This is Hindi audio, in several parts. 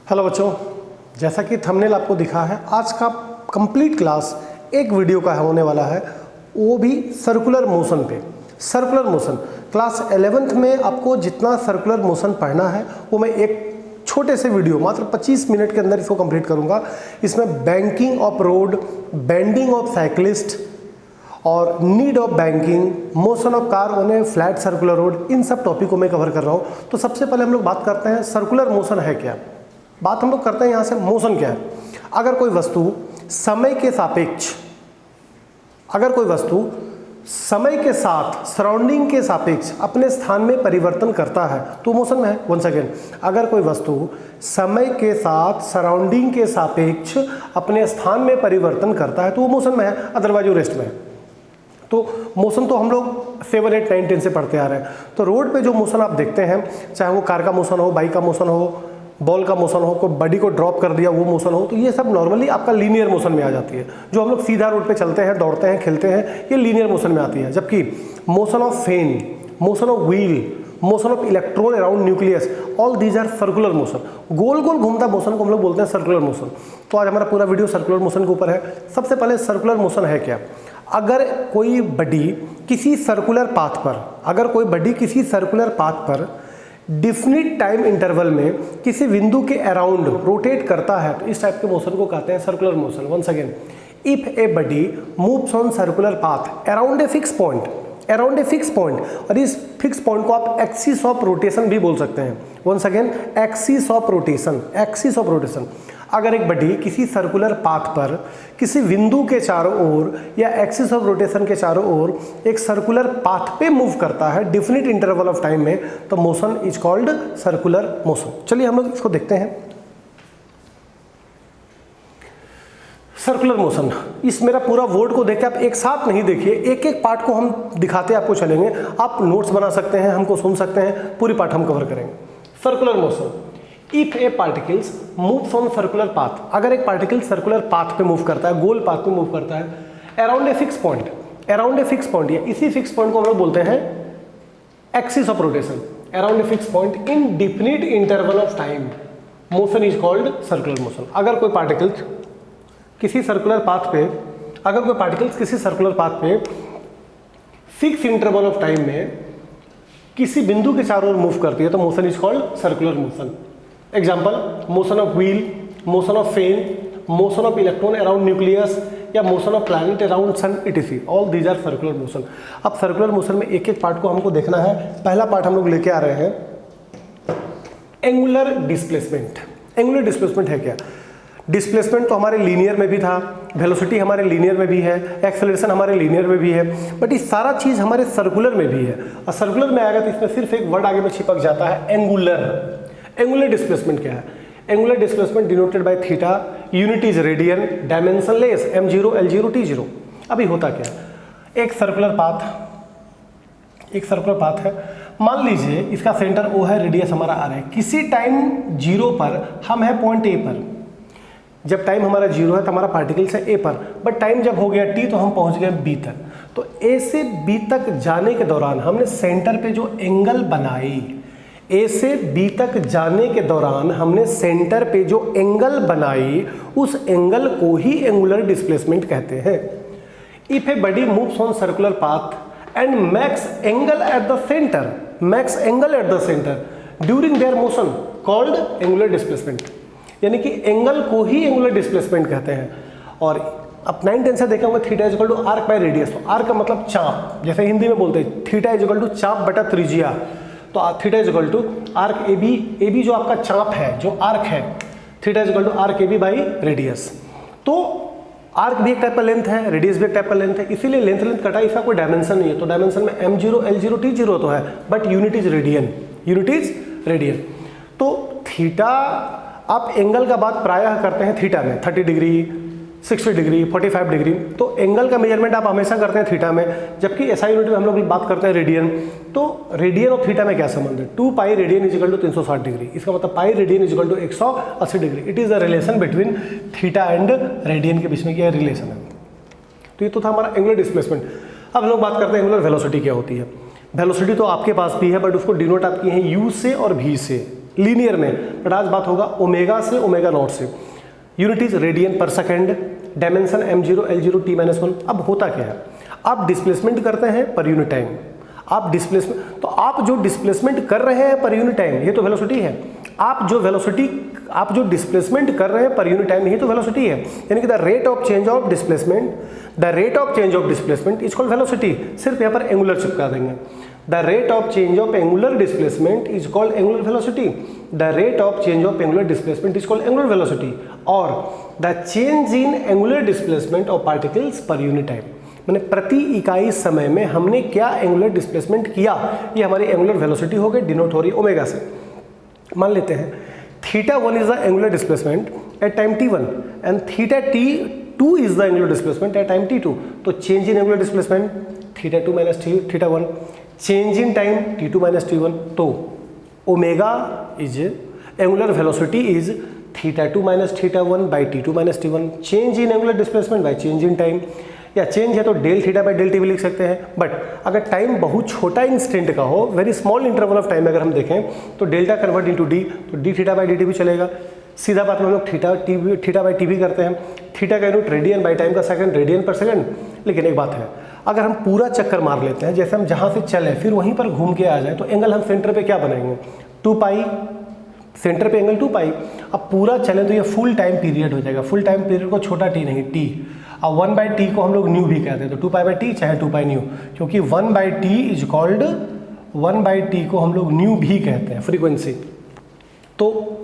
हेलो बच्चों, जैसा कि थंबनेल आपको दिखा है, आज का कंप्लीट क्लास एक वीडियो का होने वाला है, वो भी सर्कुलर मोशन पे। सर्कुलर मोशन क्लास 11th में आपको जितना सर्कुलर मोशन पढ़ना है वो मैं एक छोटे से वीडियो मात्र 25 मिनट के अंदर इसको कंप्लीट करूंगा। इसमें banking of road, bending of cyclist और need of banking, motion of car on a flat circular road, इन सब टॉपिक को मैं कवर कर रहा हूँ। तो सबसे पहले हम लोग बात करते हैं सर्कुलर मोशन है क्या। बात हम लोग करते हैं यहाँ से मोशन क्या है। अगर कोई वस्तु समय के सापेक्ष, अगर कोई वस्तु समय के साथ सराउंडिंग के सापेक्ष अपने स्थान में परिवर्तन करता है तो मोशन में है। वन सेकेंड, अगर कोई वस्तु समय के साथ सराउंडिंग के सापेक्ष अपने स्थान में परिवर्तन करता है तो वो मोशन में है, अदरवाइज वो रेस्ट में है। तो मोशन तो हम लोग 7, 8, 9, 10 से पढ़ते आ रहे हैं। तो रोड पे जो मोशन आप देखते हैं, चाहे वो कार का मोशन हो, बाइक का मोशन हो, बॉल का मोशन हो, कोई बॉडी को ड्रॉप कर दिया वो मोशन हो, तो ये सब नॉर्मली आपका लीनियर मोशन में आ जाती है। जो हम लोग सीधा रोड पे चलते हैं, दौड़ते हैं, खेलते हैं, ये लीनियर मोशन में आती है। जबकि motion of fan, motion of wheel, motion of electron around nucleus, all these are circular motion. गोल गोल घूमता मोशन को हम लोग बोलते हैं सर्कुलर मोशन। तो आज हमारा पूरा वीडियो सर्कुलर मोशन के ऊपर है। सबसे पहले सर्कुलर मोशन है क्या। अगर कोई बॉडी किसी सर्कुलर पाथ पर, अगर कोई बॉडी किसी सर्कुलर पाथ पर डिफिनिट टाइम इंटरवल में किसी बिंदु के अराउंड रोटेट करता है तो इस टाइप के मोशन को कहते हैं circular motion. Once again, if a body moves on circular path around a fix point, around a fix point, और इस फिक्स पॉइंट को आप एक्सिस ऑफ रोटेशन भी बोल सकते हैं। Once again, axis of rotation, axis of rotation. अगर एक बॉडी किसी सर्कुलर पाथ पर किसी बिंदु के चारों ओर या एक्सिस ऑफ रोटेशन के चारों ओर एक सर्कुलर पाथ पे मूव करता है डिफिनिट इंटरवल ऑफ टाइम में, तो motion is called circular motion. चलिए हम लोग इसको देखते हैं। सर्कुलर मोशन, इस मेरा पूरा वर्ड को देख के आप एक साथ नहीं देखिए, एक एक पार्ट को हम दिखाते आपको चलेंगे। आप नोट्स बना सकते हैं, हमको सुन सकते हैं, पूरी पार्ट हम कवर करेंगे। Circular motion, if A particles moves on circular path, अगर एक पार्टिकल सर्कुलर पाथ पे मूव करता है, गोल पाथ पे मूव करता है, around a fix point, around a fix point, या इसी फिक्स पॉइंट को हम लोग बोलते हैं axis of rotation, around a fix point in definite interval of time, motion is called circular motion. अगर कोई पार्टिकल किसी सर्कुलर पाथ पे, अगर कोई पार्टिकल्स किसी सर्कुलर पाथ पे फिक्स इंटरवल ऑफ टाइम में किसी बिंदु के चारों ओर मूव करती है तो motion is called circular motion. Example, motion of wheel, motion of fan, motion of electron around nucleus, या motion of planet around sun, etc, all these are circular motion. अब सर्कुलर मोशन में एक एक पार्ट को हमको देखना है। पहला पार्ट हम लोग लेके आ रहे हैं एंगुलर डिस्प्लेसमेंट। एंगुलर डिस्प्लेसमेंट है क्या। डिस्प्लेसमेंट तो हमारे लीनियर में भी था, वेलोसिटी हमारे लीनियर में भी है, एक्सेलरेशन हमारे लीनियर में भी है, बट ये सारा चीज़ हमारे सर्कुलर में भी है। और सर्कुलर में आएगा तो इसमें सिर्फ एक वर्ड आगे में चिपक जाता है, एंगुलर। एंगुलर डिस्प्लेसमेंट क्या है। Angular displacement denoted by theta, unit is radian, dimensionless, m0 l0 t0। अभी होता क्या, एक सर्कुलर पाथ है, मान लीजिए इसका सेंटर O है, रेडियस हमारा R है। किसी टाइम 0 पर हम है पॉइंट A पर, जब टाइम हमारा 0 है तो हमारा पार्टिकल्स है A पर, बट टाइम जब हो गया T तो हम पहुंच गए B तक। तो A से B तक जाने के दौरान हमने सेंटर पे जो एंगल बनाई, A से B तक जाने के दौरान हमने सेंटर पे जो एंगल बनाई, उस एंगल को ही एंगुलर डिस्प्लेसमेंट कहते हैं। If a body moves on circular path and makes angle at the centre, makes angle at the centre during their motion, called angular displacement. यानी कि एंगल को ही एंगुलर डिस्प्लेसमेंट कहते हैं। और अब 9, 10 से देखे होंगे, theta is equal to arc by radius. तो आर्क का मतलब चाप, जैसे हिंदी में बोलते हैं थीटा इज इक्वल टू चाप बटा त्रिज्या। तो theta is equal to arc A B जो आपका चाप है, जो आर्क है, theta is equal to arc A B by radius. तो आर्क भी एक टाइप का लेंथ है, रेडियस भी एक टाइप का लेंथ है, इसीलिए लेंथ कटा, इसका कोई डायमेंशन नहीं है। तो डायमेंशन में m0 l0 t0 तो है, but unit is radian, unit is radian. तो थीटा, आप एंगल का बात प्रायः करते हैं थीटा में, 30 डिग्री, 60 डिग्री, 45 डिग्री, तो एंगल का मेजरमेंट आप हमेशा करते हैं थीटा में। जबकि एसआई यूनिट में हम लोग बात करते हैं रेडियन। तो रेडियन और थीटा में क्या संबंध है, 2 pi radian is equal to 360 degree. इसका मतलब pi radian is equal to 180 degree. It is the relation between theta and radian के बीच में क्या रिलेशन है। तो ये तो था हमारा एंगुलर डिस्प्लेसमेंट। अब हम लोग बात करते हैं एंगुलर वेलोसिटी क्या होती है। वेलोसिटी तो आपके पास भी है, बट उसको डिनोट आप किए हैं U से और V से। लीनियर में, बट आज बात होगा ओमेगा से ओमेगा नॉट से। यूनिट इज रेडियन पर second, dimension m0 L0 t-1। अब होता क्या है, आप डिस्प्लेसमेंट करते हैं पर यूनिट टाइम, आप डिस्प्लेसमेंट, तो आप जो डिस्प्लेसमेंट कर रहे हैं पर यूनिट टाइम, ये तो वेलोसिटी है। आप जो डिस्प्लेसमेंट कर रहे हैं पर यूनिट टाइम, ये तो वेलोसिटी है। यानी कि the rate of change of displacement is called velocity. सिर्फ यहाँ पर एंगुलर चिपका देंगे। The rate of change of angular displacement is called angular velocity. The rate of change of angular displacement is called angular velocity. और the change in angular displacement of particles per unit time, मैंने प्रति इकाई समय में हमने क्या एंगुलर डिस्प्लेसमेंट किया, ये हमारी एंगुलर वेलोसिटी हो गई, डिनोट हो रही है ओमेगा से। मान लेते हैं θ1 is the angular displacement at time t1 and θt2 is the angular displacement at time t2। तो change in angular displacement θ2 minus θ1, change in time t2 minus t1। तो omega is angular velocity is θ2 minus θ1 by t2 minus t1, change in angular displacement by change in time. या चेंज है तो del theta by del T भी लिख सकते हैं, बट अगर टाइम बहुत छोटा इंस्टेंट का हो, very small interval of time अगर हम देखें तो डेल्टा कन्वर्ट इनटू डी, तो D theta by D T भी चलेगा। सीधा बात में हम लोग थीटा बाई टी भी करते हैं। थीटा का यूनिट रेडियन बाई टाइम का सेकंड, रेडियन पर सेकंड। लेकिन एक बात है, अगर हम पूरा चक्कर मार लेते हैं, जैसे हम जहाँ से चले फिर वहीं पर घूम के आ जाए, तो एंगल हम सेंटर पे क्या बनाएंगे, 2 पाई, सेंटर पे एंगल 2 पाई। अब पूरा चले तो ये फुल टाइम पीरियड हो जाएगा। फुल टाइम पीरियड को छोटा टी नहीं, टी। अब 1/t को हम लोग न्यू भी कहते हैं, तो 2π/t चाहे 2π न्यू, क्योंकि 1/t इज कॉल्ड 1/t को हम लोग न्यू भी कहते हैं, फ्रीक्वेंसी। तो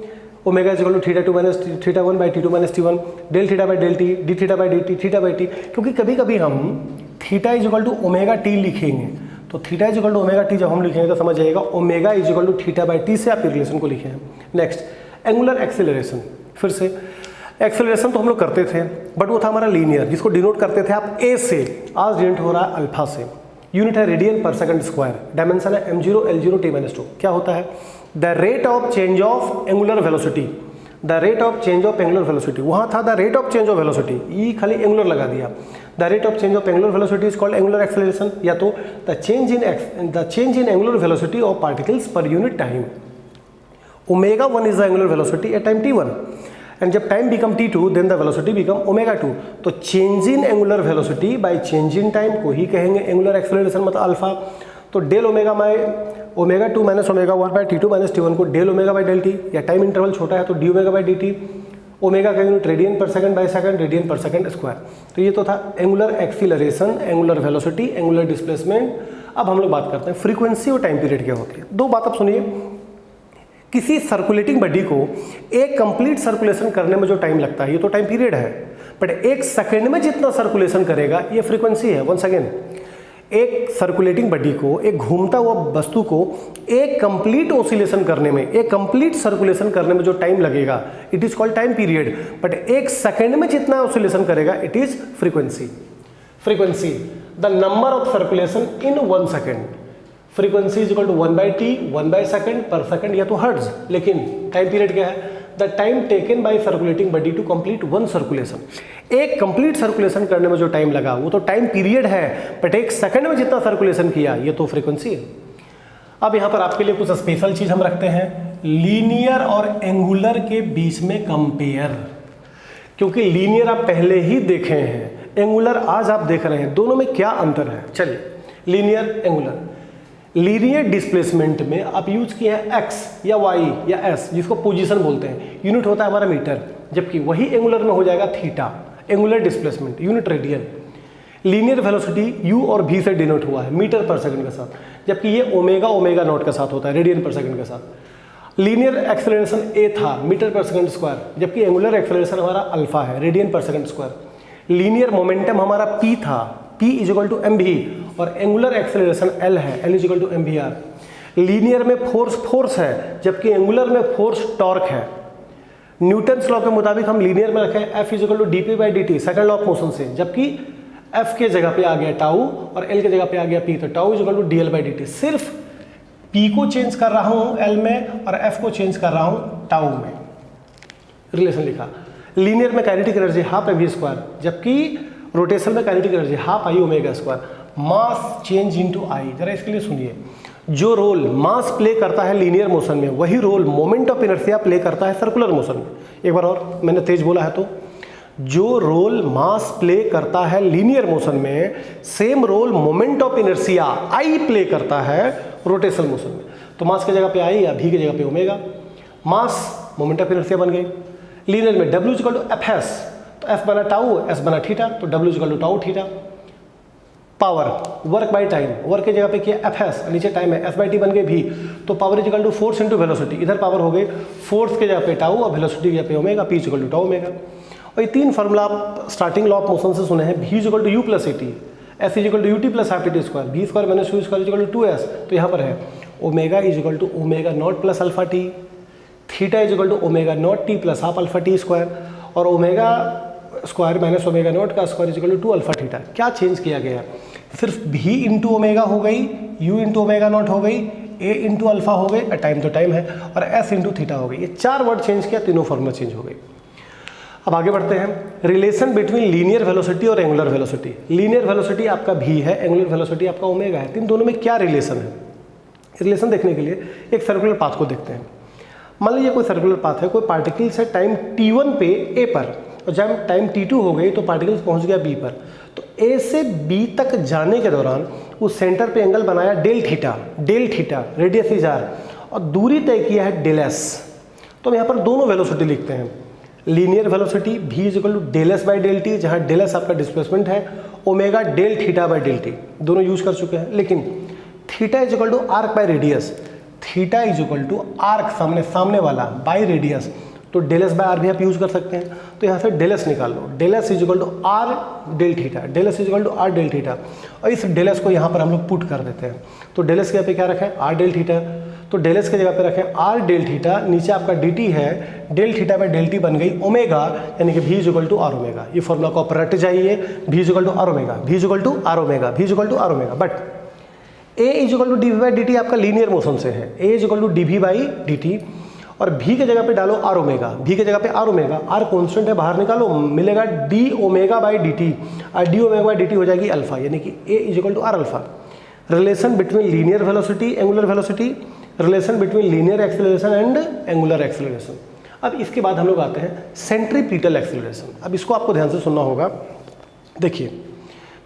omega is equal to θ2 minus θ1 by t2 minus t1, del theta by del T, D theta by D T, theta by T. क्योंकि कभी कभी हम theta is equal to omega T लिखेंगे, तो theta is equal to omega T जब हम लिखेंगे तो समझ जाइएगा omega is equal to theta by T से आप रिलेशन को लिखे हैं। Next, angular acceleration. फिर से एक्सेलरेशन तो हम लोग करते थे, बट वो था हमारा लीनियर, जिसको डिनोट करते थे आप ए से। आज डिनोट हो रहा है अल्फा से। यूनिट है रेडियन पर सेकंड स्क्वायर, डायमेंशन है m0 L0 t-2। क्या होता है, the rate of change of angular velocity, the rate of change of angular velocity. वहाँ था the rate of change of velocity, ये खाली एंगुलर लगा दिया। The rate of change of angular velocity is called angular acceleration, या तो the change in angular velocity of particles per unit time. Omega 1 is the angular velocity at time t1, and जब time become t2 then the velocity become omega 2। तो change in angular velocity by change in time को ही कहेंगे एंगुलर एक्सेलरेशन, मतलब अल्फा। तो del omega omega 2 minus omega 1 by t2 minus t1 को del omega by del T, या टाइम इंटरवल छोटा है तो D omega by D T. Omega का यूनिट रेडियन पर सेकंड बाई सेकंड, रेडियन पर सेकंड स्क्वायर। तो ये तो था angular acceleration, angular velocity, angular displacement. अब हम लोग बात करते हैं फ्रीक्वेंसी और टाइम पीरियड क्या होती है। दो बात आप सुनिए, किसी सर्कुलेटिंग बॉडी को एक कंप्लीट सर्कुलेशन करने में जो टाइम लगता है ये तो टाइम पीरियड है, बट एक सेकंड में जितना सर्कुलेशन करेगा ये फ्रीक्वेंसी है। वंस अगेन, एक सर्कुलेटिंग बॉडी को, एक घूमता हुआ वस्तु को एक कंप्लीट ऑसिलेशन करने में, एक कंप्लीट सर्कुलेशन करने में जो टाइम लगेगा it is called time period, but एक सेकंड में जितना ऑसिलेशन करेगा it is frequency. Frequency, the number of circulation in 1 second. Frequency is equal to 1/t, 1 second per second, या तो हर्ट्ज। लेकिन टाइम पीरियड क्या है, the time taken by circulating body to complete 1 circulation. एक कंप्लीट सर्कुलेशन करने में जो टाइम लगा वो तो टाइम पीरियड है, बट एक सेकंड में जितना सर्कुलेशन किया ये तो फ्रीक्वेंसी है। अब यहाँ पर आपके लिए कुछ स्पेशल चीज हम रखते हैं, लीनियर और एंगुलर के बीच में कंपेयर। क्योंकि लीनियर आप पहले ही देखे हैं, एंगुलर आज आप देख रहे हैं, दोनों में क्या अंतर है। चलिए, लीनियर एंगुलर। लीनियर डिस्प्लेसमेंट में आप यूज किए हैं x या y या s, जिसको पोजीशन बोलते हैं, यूनिट होता है हमारा मीटर, जबकि वही एंगुलर में हो जाएगा theta. Angular displacement unit radian. Linear velocity u और v से डिनोट हुआ है मीटर पर सेकंड के साथ, जबकि ये ओमेगा नॉट के साथ होता है, रेडियन पर सेकंड के साथ। लीनियर एक्सेलरेशन a था मीटर पर सेकंड स्क्वायर, जबकि एंगुलर एक्सेलरेशन हमारा अल्फा है, रेडियन पर सेकंड स्क्वायर। लीनियर मोमेंटम हमारा p था, p is equal to mv, और एंगुलर एक्सेलरेशन l है, l is equal to mvr। Linear में फोर्स है, जबकि एंगुलर में फोर्स टॉर्क है। न्यूटन्स लॉ के मुताबिक हम लीनियर में रखें f is equal to dp by dt, second law of motion से, जबकि f के जगह पे आ गया टाउ और l के जगह पे आ गया p, तो tau is equal to dl by dt। सिर्फ p को चेंज कर रहा हूँ l में और f को चेंज कर रहा हूँ टाउ में, रिलेशन लिखा। लीनियर में kinetic energy half mv square, जबकि रोटेशन में kinetic energy half i omega square. Mass change into I, जरा इसके लिए सुनिए। जो रोल मास प्ले करता है लीनियर मोशन में, वही role moment of inertia play करता है सर्कुलर मोशन में। एक बार और, मैंने तेज बोला है तो, जो रोल मास प्ले करता है लीनियर मोशन में, same role moment of inertia I play करता है रोटेशनल मोशन में। तो मास की जगह पे आई या भी की जगह पे omega, mass moment of inertia बन गई। लीनियर में W equal to F S, तो एफ बना टाउ, एस बना थीटा, तो W equal to tau theta. Power work by time, work की जगह पे किया एफ एस, नीचे टाइम है, एस बाई टी बन गई भी, तो power is equal to force into velocity, इधर पावर हो गई फोर्स की जगह पे टाउ और वेलोसिटी की जगह पे omega, P is equal to tau omega. और ये तीन फार्मूला आप स्टार्टिंग लॉ ऑफ मोशन से सुने हैं, v is equal to U plus A T, S is equal to U T plus half T square, V square minus U square is equal to two S, तो यहाँ पर है omega is equal to omega naught plus alpha T, theta is equal to omega naught T plus half alpha T square, और omega square minus omega naught का square is equal to two alpha theta. क्या चेंज किया गया? सिर्फ v इंटू ओमेगा हो गई, u इंटू ओमेगा नॉट हो गई, a इंटू अल्फा हो गई, टाइम तो टाइम है, और s इंटू थीटा हो गई। ये चार वर्ड चेंज किया, तीनों फॉर्मूला चेंज हो गई। अब आगे बढ़ते हैं, रिलेशन बिटवीन लीनियर वेलोसिटी और एंगुलर वेलोसिटी। लीनियर वेलोसिटी आपका v है, एंगुलर वेलोसिटी आपका ओमेगा है, इन दोनों में क्या रिलेशन है? रिलेशन देखने के लिए एक सर्कुलर पाथ को देखते हैं। मान लीजिए कोई सर्कुलर पाथ है, कोई पार्टिकल्स है टाइम t1 पे a पर, और जब टाइम t2 हो गई तो पार्टिकल्स पहुंच गया b पर, तो a से b तक जाने के दौरान उस सेंटर पे एंगल बनाया del theta, radius is r, और दूरी तय किया है डेल s। तो हम यहाँ पर दोनों वेलोसिटी लिखते हैं, linear velocity v is equal to del S by del T, जहाँ डेल एस आपका डिस्प्लेसमेंट है, omega del theta by del T, दोनों यूज कर चुके हैं। लेकिन theta is equal to arc by radius, theta is equal to arc सामने वाला बाई रेडियस, तो डेल एस बाई आर भी आप यूज कर सकते हैं। तो यहाँ से डेल एस निकाल लो, del S is equal to R del theta, del S is equal to R del theta, और इस डेल एस को यहाँ पर हम लोग पुट कर देते हैं। तो डेल एस के जगह पे क्या रखें? आर डेल थीटा, तो डेल एस के जगह पे रखें आर डेल थीटा, नीचे आपका डी टी है, del theta by del T बन गई ओमेगा, यानी कि v is equal to R omega. ये फॉर्मूला को आप रट जाइए, v is equal to R omega, v is equal to R omega, v is equal to R omega. But a is equal to D V by D T आपका लीनियर मोशन से है, a is equal to D V by D T, और v के जगह पे डालो आर ओमेगा, v के जगह पे आर ओमेगा, आर कॉन्स्टेंट है, बाहर निकालो, मिलेगा D omega by D T, और D omega by D T हो जाएगी अल्फा, यानी कि a is equal to R alpha. Relation between linear velocity angular velocity, relation between linear acceleration and angular acceleration. अब इसके बाद हम लोग आते हैं सेंट्रीपिटल एक्सेलरेशन। अब इसको आपको ध्यान से सुनना होगा। देखिए,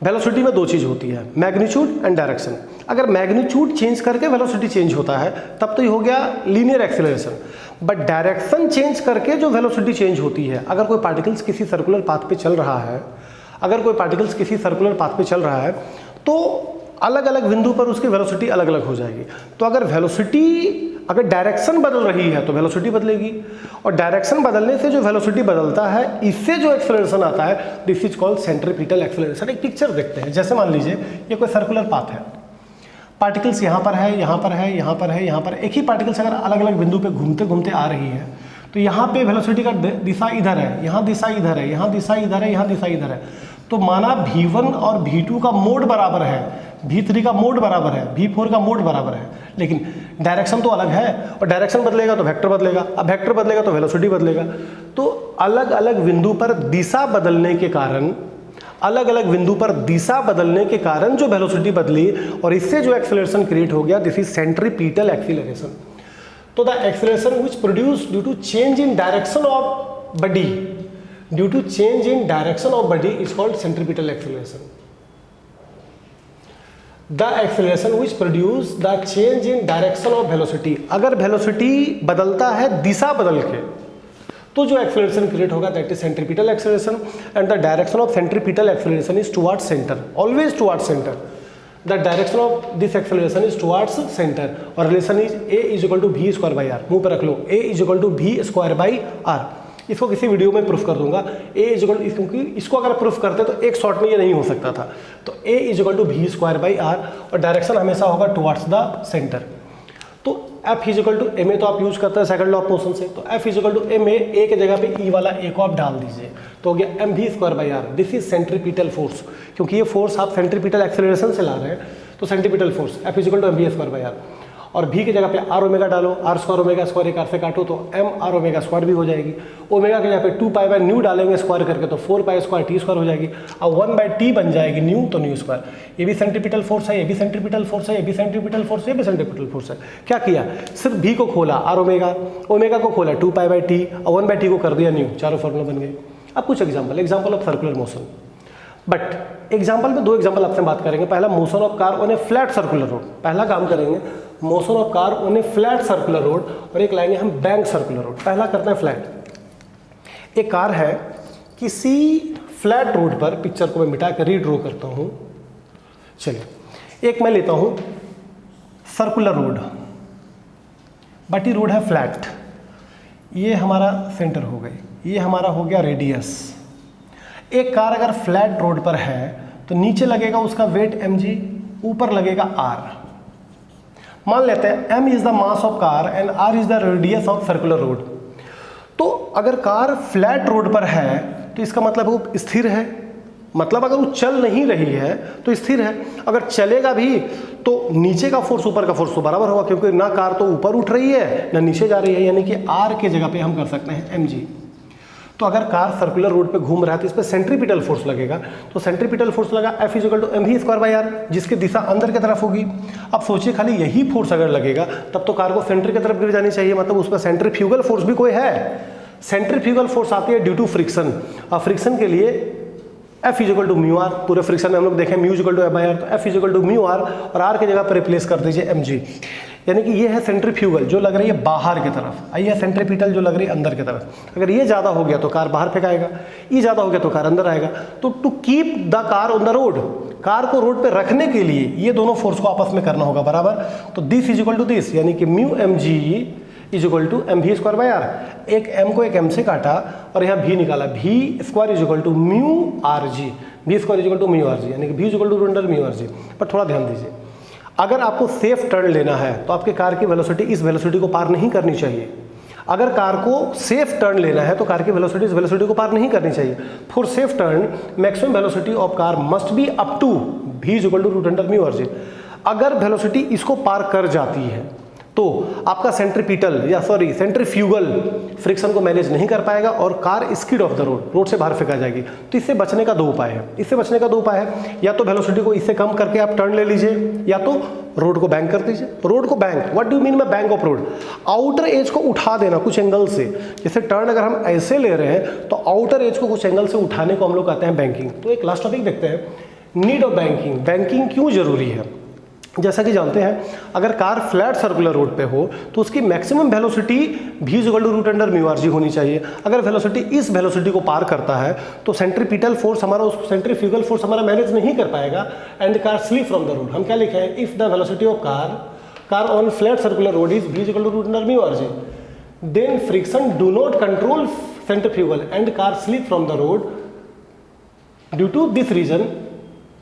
वेलोसिटी में दो चीज़ होती है, मैग्नीट्यूड एंड डायरेक्शन। अगर मैग्नीट्यूड चेंज करके वेलोसिटी चेंज होता है तब तो ये हो गया linear acceleration, but direction change करके जो वेलोसिटी चेंज होती है, अगर कोई पार्टिकल्स किसी सर्कुलर पाथ पे चल रहा है, अगर कोई पार्टिकल्स किसी सर्कुलर पाथ पे चल रहा है, तो अलग अलग बिंदु पर उसकी वेलोसिटी अलग अलग हो जाएगी। तो अगर वेलोसिटी, अगर डायरेक्शन बदल रही है तो वेलोसिटी बदलेगी, और डायरेक्शन बदलने से जो वेलोसिटी बदलता है, इससे जो एक्सेलरेशन आता है, this is called centripetal acceleration. एक पिक्चर देखते हैं, जैसे मान लीजिए ये कोई सर्कुलर पाथ है, पार्टिकल्स यहाँ पर है, यहाँ पर है, यहाँ पर है, यहाँ पर, एक ही पार्टिकल्स अगर अलग अलग बिंदु पे घूमते घूमते आ रही है, तो यहाँ पे वेलोसिटी का दिशा इधर है, यहाँ दिशा इधर है, यहाँ दिशा इधर है, यहाँ दिशा इधर है, तो माना v1 और v2 का मोड बराबर है, v3 का मोड बराबर है, v4 का मोड बराबर है, लेकिन डायरेक्शन तो अलग है, और डायरेक्शन बदलेगा तो वेक्टर बदलेगा, अब वेक्टर बदलेगा तो वेलोसिटी बदलेगा। तो अलग अलग बिंदु पर दिशा बदलने के कारण, अलग अलग बिंदु पर दिशा बदलने के कारण जो वेलोसिटी बदली, और इससे जो एक्सेलरेशन क्रिएट हो गया, दिस इज सेंट्रीपिटल एक्सेलरेशन। तो the acceleration which produce due to change in direction of body, due to change in direction of body is called centripetal acceleration. The acceleration which produce the change in direction of velocity, अगर वेलोसिटी बदलता है दिशा बदल के, तो जो एक्सेलरेशन क्रिएट होगा that is centripetal acceleration, and the direction of centripetal acceleration is towards centre, always towards centre. The direction of this acceleration is towards centre, और relation is a is equal to v square by R, मुंह पर रख लो, a is equal to v square by R. इसको किसी वीडियो में प्रूफ कर दूंगा, a इज इक्वल, क्योंकि इसको अगर प्रूफ करते तो एक शॉट में ये नहीं हो सकता था। तो a is equal to v square by R, और डायरेक्शन हमेशा होगा टुवर्ड्स द सेंटर। तो f is equal to m A तो आप यूज करते हैं सेकंड लॉ ऑफ मोशन से, तो f is equal to m A, a के जगह पे e वाला a को आप डाल दीजिए, तो हो गया mv square by R. This is centripetal force, क्योंकि ये फोर्स आप सेंट्रीपिटल एक्सेलरेशन से ला रहे हैं, तो centripetal force f is equal to mv square by R. और भी की जगह पे आर ओमेगा डालो, आर स्क्वायर ओमेगा स्क्वायर एक आर से काटो तो एम आर ओमेगा स्क्वायर भी हो जाएगी। ओमेगा की जगह पे 2 पाई बाय न्यू डालेंगे स्क्वायर करके तो 4 पाई स्क्वायर टी स्क्वायर हो जाएगी। अब 1 बाई टी बन जाएगी न्यू, तो न्यू स्क्वायर। ये भी सेंट्रीपिटल फोर्स है, ये भी सेंट्रीपिटल फोर्स है, ये भी सेंट्रीपिटल फोर्स है, ये भी सेंट्रीपिटल फोर्स है। क्या किया, सिर्फ भी को खोला आर ओमेगा, ओमेगा को खोला 2 पाई बाय टी और 1 बाई टी को कर दिया न्यू, चारों फॉर्मूला बन गए। अब कुछ example of circular motion. But example में 2 एग्जाम्पल आपसे बात करेंगे। पहला motion of car on a flat circular road, पहला काम करेंगे motion of car on a flat circular road, और एक लाएंगे हम बैंक सर्कुलर रोड। पहला करते हैं फ्लैट। एक कार है किसी फ्लैट रोड पर, पिक्चर को मैं मिटा कर रीड्रॉ करता हूं। चलिए एक मैं लेता हूं सर्कुलर रोड, बट ये रोड है फ्लैट, ये हमारा सेंटर हो गई, ये हमारा हो गया रेडियस। एक कार अगर फ्लैट रोड पर है तो नीचे लगेगा उसका वेट mg, ऊपर लगेगा r। मान लेते हैं m is the mass of car and r is the radius of circular road. तो अगर कार फ्लैट रोड पर है तो इसका मतलब वो स्थिर है, मतलब अगर वो चल नहीं रही है तो स्थिर है। अगर चलेगा भी तो नीचे का फोर्स ऊपर का फोर्स तो बराबर होगा, क्योंकि ना कार तो ऊपर उठ रही है ना नीचे जा रही है, यानी कि r के जगह पे हम कर सकते हैं mg। तो अगर कार सर्कुलर रोड पे घूम रहा है तो इस पर सेंट्रीपिटल फोर्स लगेगा, तो सेंट्रीपिटल फोर्स लगा F = mv square by R, जिसकी दिशा अंदर की तरफ होगी। अब सोचिए खाली यही फोर्स अगर लगेगा तब तो कार को सेंटर की तरफ गिर जानी चाहिए, मतलब उस पर सेंट्रीफ्यूगल फोर्स भी कोई है। सेंट्रीफ्यूगल फोर्स आती है ड्यू टू फ्रिक्शन, और फ्रिक्शन के लिए F = μr, पूरे फ्रिक्शन में हम लोग देखें μ = F/r, तो F = μr और r की जगह पर रिप्लेस कर दीजिए mg। यानी कि ये है सेंट्रीफ्यूगल जो लग रही है बाहर की तरफ, ये है सेंट्रीपिटल जो लग रही है अंदर की तरफ। अगर ये ज़्यादा हो गया तो कार बाहर फेंकाएगा, ये ज़्यादा हो गया तो कार अंदर आएगा। तो to keep the car on the road, car को रोड पे रखने के लिए ये दोनों फोर्स को आपस में करना होगा बराबर। तो दिस = दिस, यानी कि μmg = mv square by R. एक m को एक m से काटा और यहाँ v निकाला, v square = μrg, v square = μrg, यानी कि v = μrg। पर थोड़ा ध्यान दीजिए, अगर आपको सेफ टर्न लेना है तो आपके कार की वेलोसिटी इस वेलोसिटी को पार नहीं करनी चाहिए। अगर कार को सेफ टर्न लेना है तो कार की वेलोसिटी इस वेलोसिटी को पार नहीं करनी चाहिए। For safe turn maximum velocity of car must be up to v = μrg। अगर वेलोसिटी इसको पार कर जाती है तो आपका सेंट्रीफ्यूगल फ्रिक्शन को मैनेज नहीं कर पाएगा और car skid of the road से बाहर फेंका जाएगी। तो इससे बचने का 2 उपाय है। या तो वेलोसिटी को इससे कम करके आप टर्न ले लीजिए, या तो रोड को बैंक कर दीजिए। रोड को bank, what do mean by bank of road? Outer as को उठा देना कुछ एंगल से। जैसे टर्न अगर हम ऐसे ले रहे हैं तो आउटर एज को कुछ एंगल से उठाने को हम लोग कहते हैं बैंकिंग। तो एक लास्ट टॉपिक देखते हैं, नीड ऑफ बैंकिंग। बैंकिंग क्यों जरूरी है? जैसा कि जानते हैं अगर कार फ्लैट सर्कुलर रोड पे हो तो उसकी मैक्सिमम वेलोसिटी v = μrg होनी चाहिए। अगर वेलोसिटी इस वेलोसिटी को पार करता है तो सेंट्रीपिटल फोर्स हमारा, उस सेंट्रीफ्यूगल फोर्स हमारा मैनेज नहीं कर पाएगा and car slip from the road. हम क्या लिखे हैं? If the velocity of car on flat circular road is v = μrg, then friction do not control centrifugal and car slip from the road. Due to this reason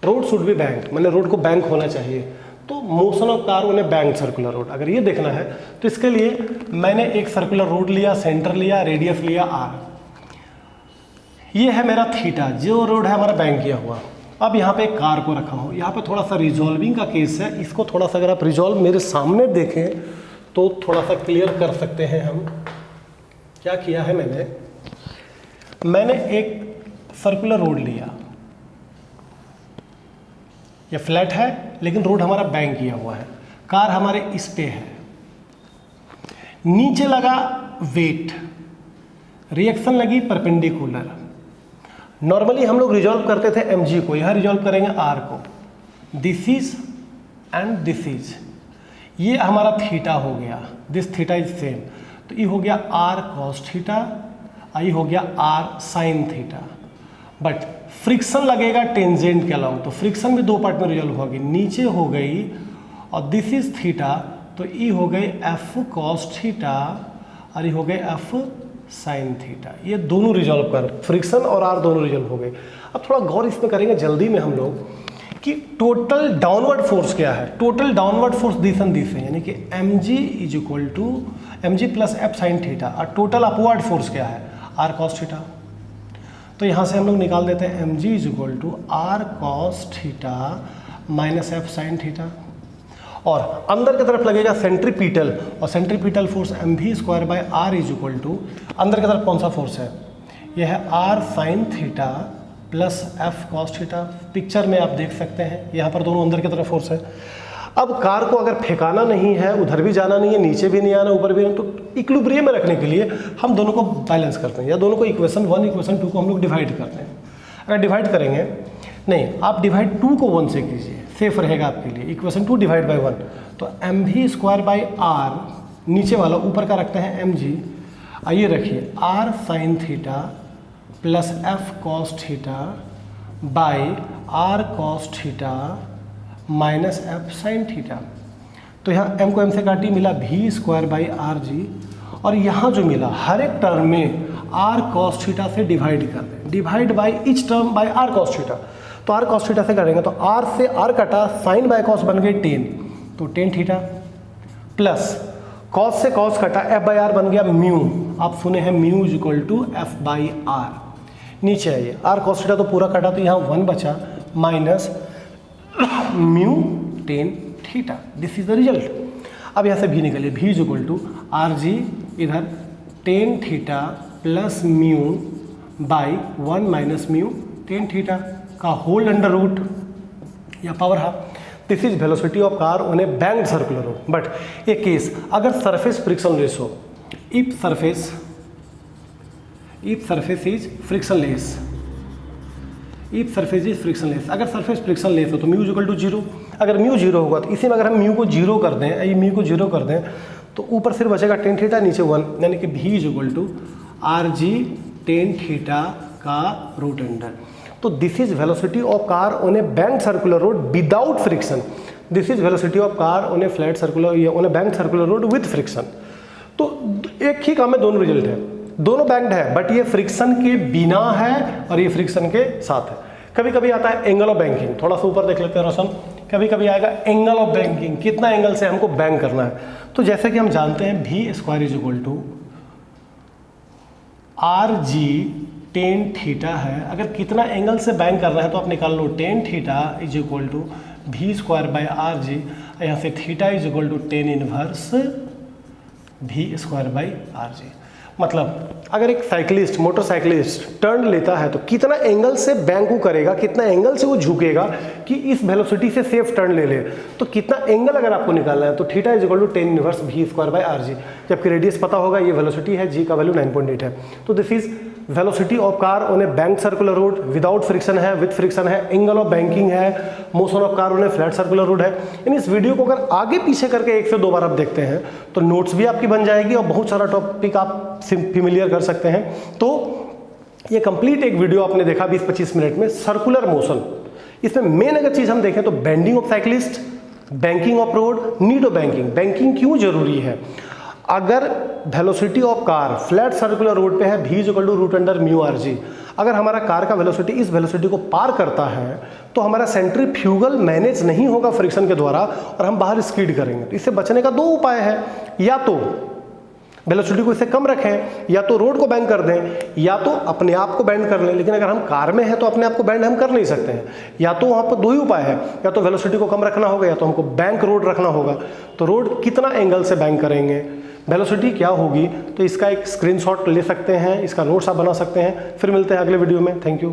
road should be bank, मतलब रोड को बैंक होना चाहिए। तो मोशन ऑफ कार उन्हें बैंक सर्कुलर रोड, अगर ये देखना है तो इसके लिए मैंने एक सर्कुलर रोड लिया, सेंटर लिया, रेडियस लिया r। ये है मेरा थीटा, जो रोड है हमारा बैंक किया हुआ। अब यहाँ पे एक कार को रखा हूँ, यहाँ पे थोड़ा सा रिजॉल्विंग का केस है। इसको थोड़ा सा अगर आप रिजॉल्व मेरे सामने देखें तो थोड़ा सा क्लियर कर सकते हैं हम। क्या किया है मैंने एक सर्कुलर रोड लिया, ये फ्लैट है लेकिन रोड हमारा बैंक किया हुआ है, कार हमारे इस पे है, नीचे लगा वेट, रिएक्शन लगी परपेंडिकुलर। नॉर्मली हम लोग रिजॉल्व करते थे mg को, यहाँ रिजॉल्व करेंगे r को। This is and this is, ये हमारा थीटा हो गया, दिस थीटा इज सेम। तो ये हो गया r cos थीटा, ये हो गया r sin theta. But friction लगेगा टेंजेंट के अलाउंग, तो फ्रिक्शन भी 2 पार्ट में रिजॉल्व होगी, नीचे हो गई और दिस इज थीटा, तो ये हो गई f cos थीटा और ये हो गई f sin थीटा। ये दोनों रिजॉल्व कर, फ्रिक्शन और r दोनों रिजॉल्व हो गए। अब थोड़ा गौर इसमें करेंगे जल्दी में हम लोग कि टोटल डाउनवर्ड फोर्स क्या है। Total downward force this and this है, यानी कि mg + f sin थीटा, और टोटल अपवर्ड फोर्स क्या है? r cos theta. तो यहाँ से हम लोग निकाल देते हैं mg = r cos theta - f sin theta. और अंदर की तरफ लगेगा सेंट्रीपिटल, और centripetal force mv² is equal to, अंदर की तरफ कौन सा फोर्स है, यह है r sin theta plus f cos theta. Picture में आप देख सकते हैं यहाँ पर दोनों अंदर की तरफ फोर्स है। अब कार को अगर फेंकाना नहीं है, उधर भी जाना नहीं है, नीचे भी नहीं आना, ऊपर भी नहीं, तो इक्विलिब्रियम में रखने के लिए हम दोनों को बैलेंस करते हैं, या दोनों को इक्वेशन 1 इक्वेशन 2 को हम लोग डिवाइड करते हैं। अगर डिवाइड करेंगे, नहीं आप डिवाइड 2 को 1 से कीजिए, सेफ रहेगा आपके लिए। इक्वेशन 2 डिवाइड बाई 1, तो mv²/r, नीचे वाला ऊपर का रखते हैं mg, आइए रखिए r sin theta plus f cos theta by r cos theta minus f sin theta. तो यहाँ m को m से काटी, मिला v²/rg, और यहाँ जो मिला हर एक टर्म में r cos थीटा से डिवाइड कर दें, divide by each term by r cos theta. तो r cos थीटा से करेंगे तो r से r कटा, sin बाई cos बन गई 10, तो 10 थीटा, प्लस cos से cos कटा, f बाई r बन गया म्यू, आप सुने हैं mu is equal to f by r। नीचे आइए, r cos थीटा तो पूरा कटा, तो यहाँ 1 बचा, minus mu 10 theta, this is the result. अब यहाँ से भी निकलिए, v is equal to R G, इधर 10 theta plus mu by 1 minus mu 10 theta का होल अंडर रूट या power half. This is velocity of car on a banked circular road. But एक केस, अगर सरफेस फ्रिक्शन लेस हो, if surface is frictionless, if surface is frictionless, अगर सरफेस फ्रिक्शनलेस हो तो म्यू इक्वल टू 0। अगर म्यू 0 होगा तो इसी में अगर हम म्यू को 0 कर दें, ये म्यू को 0 कर दें, तो ऊपर सिर्फ बचेगा 10 थीटा, नीचे 1, यानी कि v is equal to R G 10 theta का रूट अंडर। तो this is velocity of car on a banked circular road without friction, this is velocity of car on a flat circular या on a banked circular road with friction. तो एक ही काम में दोनों रिजल्ट है, दोनों बैंक्ड है, बट ये फ्रिक्शन के बिना है और ये फ्रिक्शन के साथ है। कभी कभी आता है एंगल ऑफ बैंकिंग, थोड़ा सा ऊपर देख लेते हैं रोशन, कभी कभी आएगा एंगल ऑफ बैंकिंग, कितना एंगल से हमको बैंक करना है। तो जैसे कि हम जानते हैं v² is equal to R G 10 theta है, अगर कितना एंगल से बैंक करना है तो आप निकाल लो, 10 theta is equal to v²/rg, यहाँ से theta is equal to 10 inverse v²/rg। मतलब अगर एक साइकिलिस्ट, मोटरसाइकिलिस्ट टर्न लेता है तो कितना एंगल से बैंक वो करेगा, कितना एंगल से वो झुकेगा कि इस वेलोसिटी से सेफ टर्न ले ले, तो कितना एंगल अगर आपको निकालना है तो theta is equal to 10 inverse v²/rg। जबकि रेडियस पता होगा, ये वेलोसिटी है, g का वैल्यू 9.8 है। तो this is velocity of car on A bank circular road, without friction है, विद फ्रिक्शन है, एंगल ऑफ बैंकिंग है, motion of car on a flat circular road है। इन इस वीडियो को अगर आगे पीछे करके 1 से 2 बार आप देखते हैं तो नोट्स भी आपकी बन जाएगी और बहुत सारा टॉपिक आप फेमिलियर कर सकते हैं। तो ये कंप्लीट एक वीडियो आपने देखा 20-25 मिनट में, सर्कुलर मोशन। इसमें मेन अगर चीज हम देखें तो bending of cyclist, banking of road, need of banking. Banking क्यों जरूरी है? अगर velocity of car flat circular road पे है v is equal to root under mu R G, अगर हमारा कार का वेलोसिटी इस वेलोसिटी को पार करता है तो हमारा सेंट्रीफ्यूगल मैनेज नहीं होगा फ्रिक्शन के द्वारा और हम बाहर स्कीड करेंगे। तो इससे बचने का 2 उपाय है, या तो वेलोसिटी को इससे कम रखें, या तो रोड को बैंड कर दें, या तो अपने आप को बैंड कर लें। लेकिन अगर हम कार में हैं तो अपने आप को बैंड हम कर नहीं सकते हैं, या तो वहाँ पर 2 ही उपाय है, या तो वेलोसिटी को कम रखना होगा या तो हमको बैंक रोड रखना होगा। तो रोड कितना एंगल से बैंक करेंगे, वेलोसिटी क्या होगी, तो इसका एक स्क्रीनशॉट ले सकते हैं, इसका नोट्स आप बना सकते हैं। फिर मिलते हैं अगले वीडियो में। Thank you.